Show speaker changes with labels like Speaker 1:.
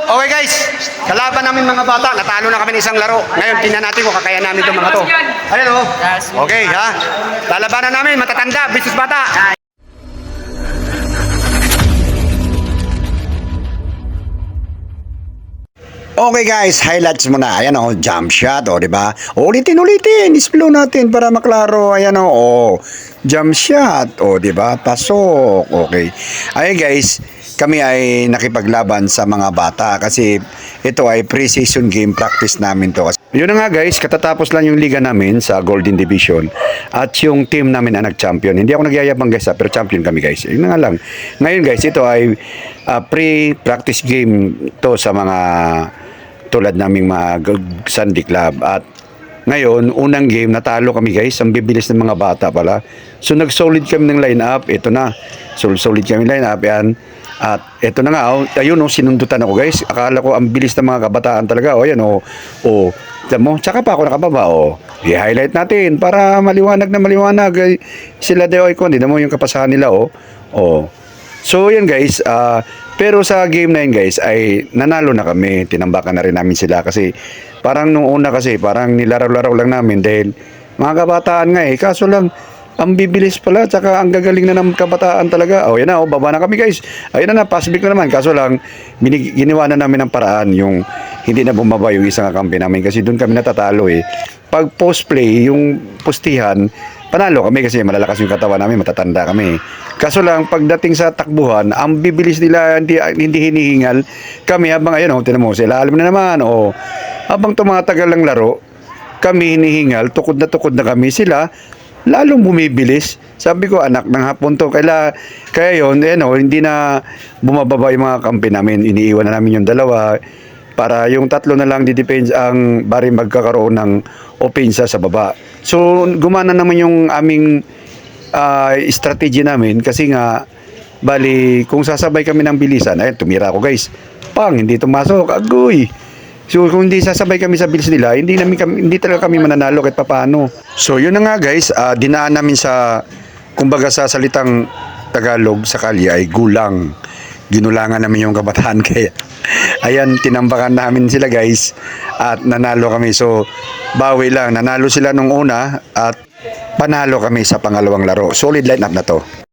Speaker 1: Okay guys, kalaban namin mga bata, natalo na kami ng isang laro. Ngayon, tingnan natin kung kakayanan namin itong mga to. Ayan o. Okay ha. Lalabanan namin, matatanda, business bata. Okay guys, highlights muna. Ayan o, jump shot o, di ba? Ulitin, isblow natin para maklaro. Ayan o, jump shot o, di ba? Pasok. Okay. Ayan guys, kami ay nakipaglaban sa mga bata kasi ito ay pre-season game practice namin to. Yun na nga guys, katatapos lang yung liga namin sa Golden Division at yung team namin ang nag-champion. Hindi ako nagyayabang guys pero champion kami guys. Yun na nga lang. Ngayon guys, ito ay pre-practice game to sa mga tulad naming mga Sunday Club. At ngayon, unang game, natalo kami guys. Ang bibilis ng mga bata pala. So nag-solid kami ng line-up. Ito na. Solid kami line-up. Yan. At ito na nga. Ayun, sinundutan ako guys. Akala ko ang bilis ng mga kabataan talaga. Ayan o. Tsaka pa ako nakababa. I-highlight natin para maliwanag na maliwanag. Sila Deoy ko. Hindi mo yung kapasahan nila. So yan guys, pero sa game na yun guys ay nanalo na kami, tinambakan na rin namin sila kasi parang nung una kasi parang nilaro-laro lang namin dahil mga kabataan nga kaso lang ang bibilis pala tsaka ang gagaling na ng kabataan talaga. Yan na, baba na kami guys. Ayun na, pass break na naman kaso lang ginawa na namin ng paraan yung hindi na bumaba yung isang kakampi namin kasi doon kami natatalo Pag post play, yung postihan, panalo kami kasi malalakas yung katawan namin, matatanda kami. Kaso lang, pagdating sa takbuhan, ang bibilis nila, hindi hinihingal. Kami habang, tinan mo, sila alam na naman, habang tumatagal ang laro, kami hinihingal, tukod na kami sila, lalong bumibilis. Sabi ko, anak ng hapon to, kaya yun, hindi na bumababa yung mga kampi namin, iniiwan na namin yung dalawa, para yung tatlo na lang didepends ang bari magkakaroon ng opensa sa baba. So, gumana naman yung aming strategy namin kasi nga, bali, kung sasabay kami ng bilisan, tumira ako guys. Hindi tumasok, agoy. So, kung hindi sasabay kami sa bilis nila, hindi talaga kami mananalo kahit papaano. So, yun na nga guys, dinaan namin sa, kumbaga sa salitang Tagalog sa kalye ay gulang. Ginulangan namin yung kabataan kaya ayan, tinambakan namin sila guys at nanalo kami. So bawi lang, nanalo sila nung una at panalo kami sa pangalawang laro. Solid lineup na to.